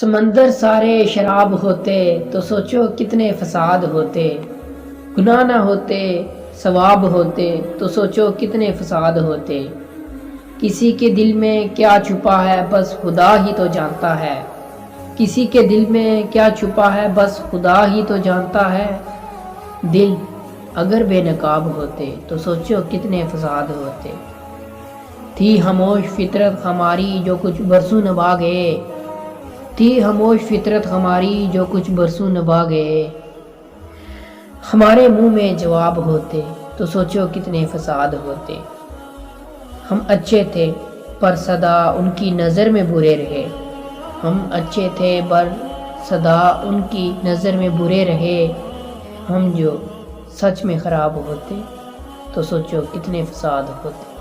سمندر سارے شراب ہوتے تو سوچو کتنے فساد ہوتے، گناہ نہ ہوتے ثواب ہوتے تو سوچو کتنے فساد ہوتے۔ کسی کے دل میں کیا چھپا ہے بس خدا ہی تو جانتا ہے، کسی کے دل میں کیا چھپا ہے بس خدا ہی تو جانتا ہے۔ دل اگر بے نقاب ہوتے تو سوچو کتنے فساد ہوتے۔ تھی خاموش فطرت ہماری جو کچھ برسوں نبھا گئے، تھی خاموش فطرت ہماری جو کچھ برسوں نبھا گئے۔ ہمارے منہ میں جواب ہوتے تو سوچو کتنے فساد ہوتے۔ ہم اچھے تھے پر سدا ان کی نظر میں برے رہے، ہم اچھے تھے پر سدا ان کی نظر میں برے رہے۔ ہم جو سچ میں خراب ہوتے تو سوچو کتنے فساد ہوتے۔